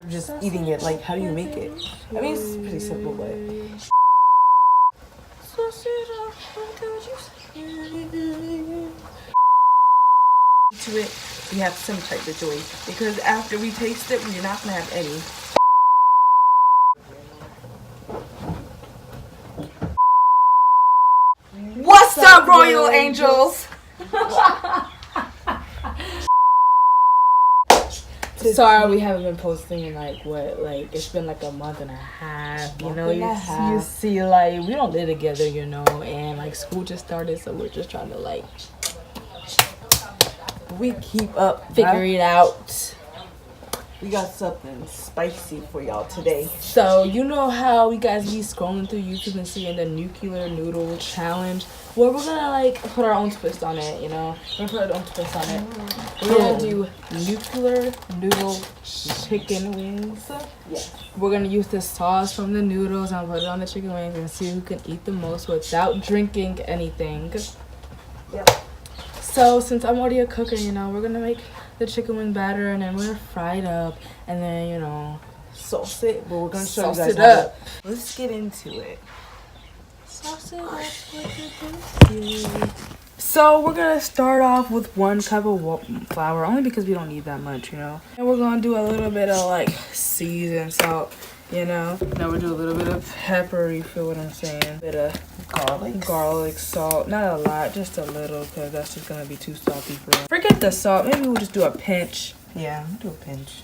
Just eating it, like, how do you make it? I mean, it's pretty simple, but... To it, we have some type of joy. Because after we taste it, we're not going to have any. What's up, Royal Angels? Sorry, we haven't been posting in it's been like a month and a half, you know, you see, like, we don't live together, you know, and like school just started, so we're just trying to like, we keep up, figure it out. We got something spicy for y'all today. So, you know how you guys be scrolling through YouTube and seeing the nuclear noodle challenge? Well, we're gonna like put our own twist on it, you know? We're gonna put our own twist on it. We're gonna do nuclear noodle chicken wings. Yes. We're gonna use the sauce from the noodles and put it on the chicken wings and see who can eat the most without drinking anything. Yep. So, since I'm already a cooker, you know, we're gonna make the chicken wing batter and then we're gonna fry it up and then, you know, sauce it. But we're gonna show you guys how to. Let's get into it. Sauce it up with the So we're gonna start off with 1 cup of flour, only because we don't need that much, you know. And we're gonna do a little bit of like seasoned salt, you know. Now we'll do a little bit of pepper, you feel what I'm saying? A bit of garlic salt, not a lot, just a little, because that's just gonna be too salty for us. Forget the salt, maybe we'll just do a pinch. Yeah, we'll do a pinch.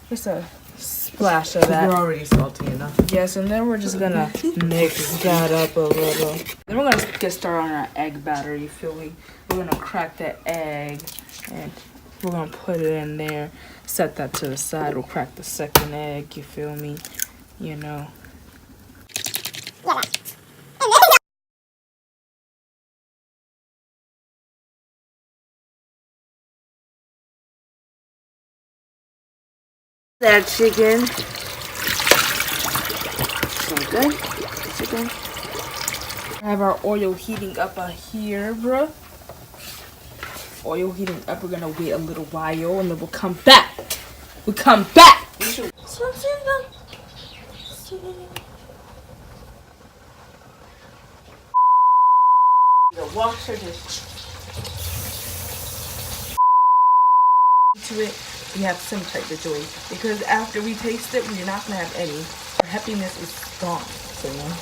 Just a splash of that. We're already salty enough. Yes, and then we're just gonna mix that up a little. Then we're gonna get started on our egg batter, you feel me? We're gonna crack that egg and we're gonna put it in there. Set that to the side. We'll crack the second egg, you feel me? You know. That chicken. So good. Chicken. I have our oil heating up here, bruh. Oil heating up. We're gonna wait a little while and then we'll come back. We come back. Wash your dish. To it, we have some type of joy because after we taste it, we're not gonna have any. Our happiness is gone. So you know.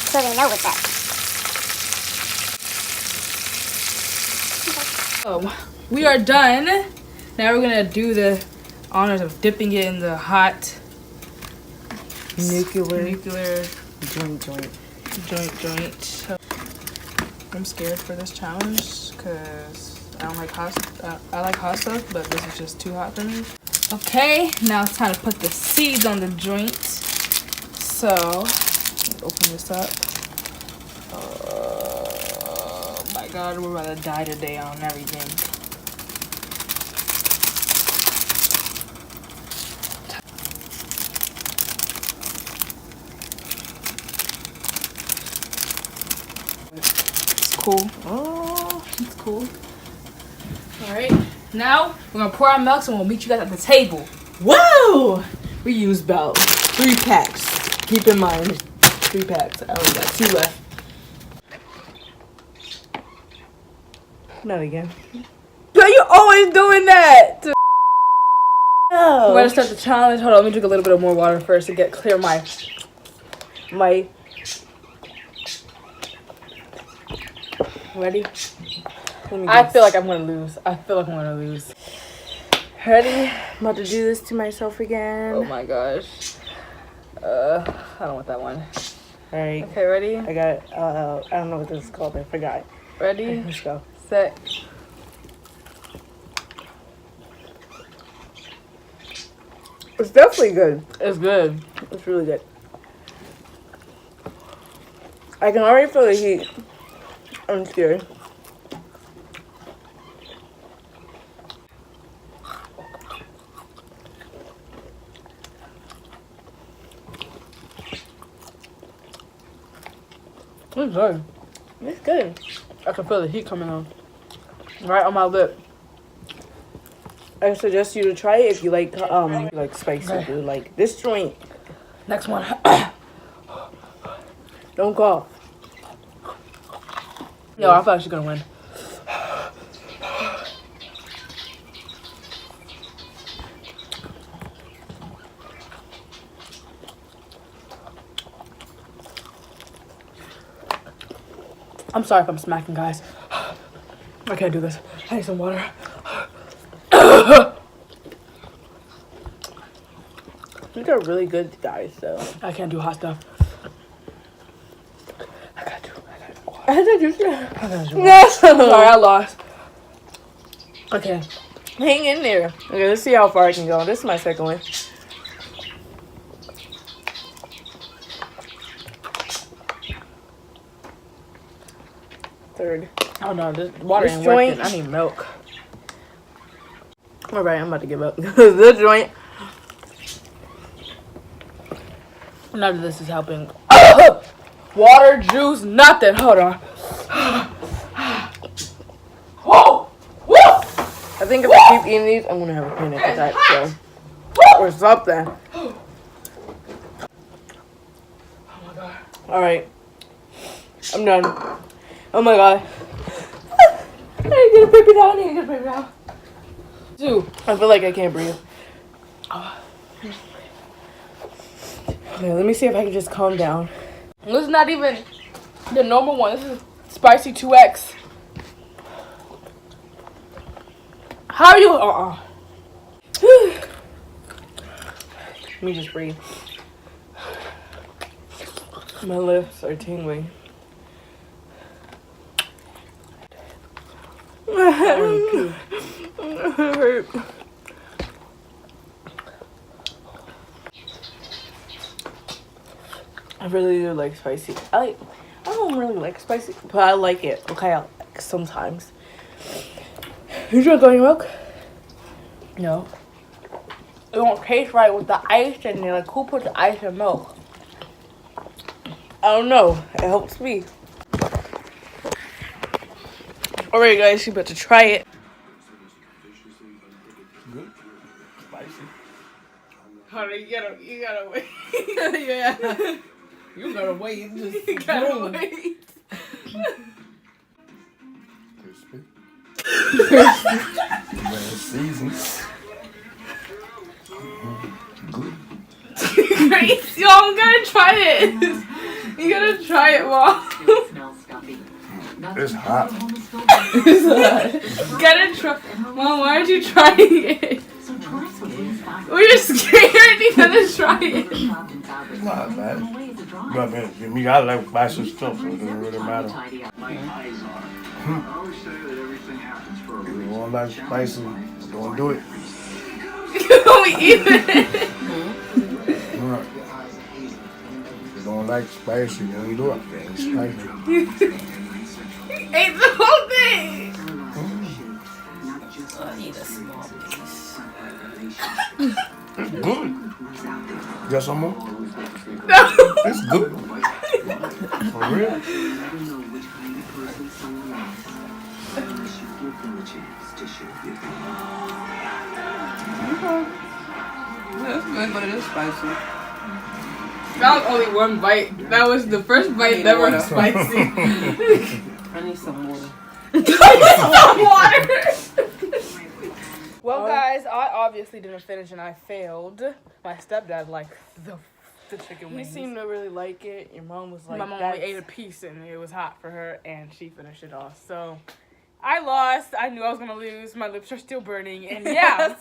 So they know what's up. We are done. Now we're gonna do the honors of dipping it in the hot nuclear joint. I'm scared for this challenge because I don't like hot. I like hot stuff, but this is just too hot for me. Okay, now it's time to put the seeds on the joint. So open this up. Oh my God, we're about to die today on everything. Cool. Oh, it's cool. All right, now we're gonna pour our milk and we'll meet you guys at the table. Whoa! We used about 3 packs. Keep in mind, 3 packs. I only got 2 left. Not again. But you're always doing that. No. We're gonna start the challenge. Hold on, let me drink a little bit of more water first to get clear my. Ready? I feel like I'm gonna lose. Ready? I'm about to do this to myself again. Oh my gosh. I don't want that one. Alright. Okay, ready? I got I don't know what this is called. I forgot. Ready? Let's go. Set. It's definitely good. It's good. It's really good. I can already feel the heat. I'm scared. It's good. It's good. I can feel the heat coming on. Right on my lip. I suggest you to try it if you like spicy Okay. food. Like this joint. Next one. Don't cough. Yo, I thought she was gonna win. I'm sorry if I'm smacking, guys. I can't do this. I need some water. These are really good, guys. So I can't do hot stuff. I gotta do water. I thought you should. I gotta do water. No. Sorry, I lost. Okay. Hang in there. Okay, let's see how far I can go. This is my second one. Third. Oh no, this water This ain't joint- working. I need milk. All right, I'm about to give up. This joint. None of this is helping. Water, juice, nothing. Hold on. Whoa! Woo! I think if I keep eating these, I'm gonna have a panic attack. So, or something. Oh my god. All right, I'm done. Oh my god. I need to get a paper towel. I need to get a paper towel. Dude. I feel like I can't breathe. Okay, let me see if I can just calm down. This is not even the normal one. This is spicy 2X. How are you? Let me just breathe. My lips are tingling. It hurt. I really do like spicy. I don't really like spicy, but I like it. Okay, I like sometimes. You drink any milk? No. It won't taste right with the ice in there. Like, who put the ice in milk? I don't know. It helps me. Alright, guys, you about to try it. Good. Spicy. Hold on, you gotta wait. Yeah. You gotta wait. Just You gotta wait. Crispy. Well seasoned. Good. Grace, yo, I'm gonna try it. You gotta try it, Mom. It's hot. Gotta try. Mom, why aren't you trying it? We're scared. You gotta try it. Not bad. But man, me, I like spicy stuff, so it doesn't really matter. If you don't like spicy, don't do it. We eat it. Right. If you don't like spicy, don't do it. It's spicy. Ate the whole thing. It's good. Got some more? No. It's good. For real. That's good, but it is spicy. That was only one bite. That was the first bite that was spicy. I need some water. Some water. Well, guys, I obviously didn't finish and I failed. My stepdad liked the chicken He wings. seemed to really like it. Your mom was like, My mom only ate a piece and it was hot for her and she finished it off. So I lost. I knew I was gonna lose. My lips are still burning, and yeah.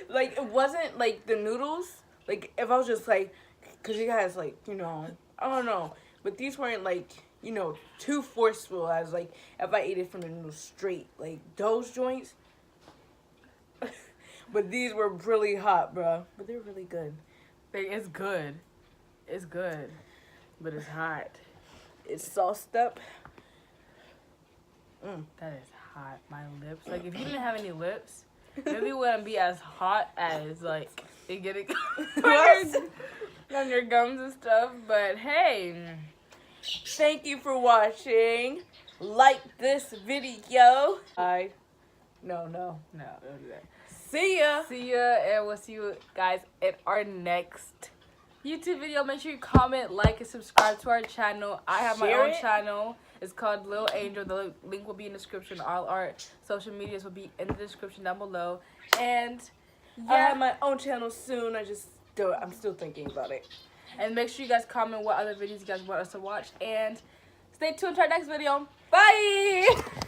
Like, it wasn't like the noodles. Like, if I was just like, because you guys, like, you know, I don't know. But these weren't like, you know, too forceful as like if I ate it from the noodles straight. Like, those joints. But these were really hot, bro. But they're really good. It's good. It's good. But it's hot. It's sauced up. That is hot. My lips. Like, if you didn't have any lips, maybe it wouldn't be as hot as, like, it getting on your gums and stuff. But, hey, Thank you for watching. Like this video. No, don't do that. See ya, and we'll see you guys in our next YouTube video. Make sure you comment, like, and subscribe to our channel. I have my own channel. It's called Little Angel. The link will be in the description. All our social medias will be in the description down below. And yeah, I have my own channel soon. I'm still thinking about it. And make sure you guys comment what other videos you guys want us to watch. And stay tuned to our next video. Bye!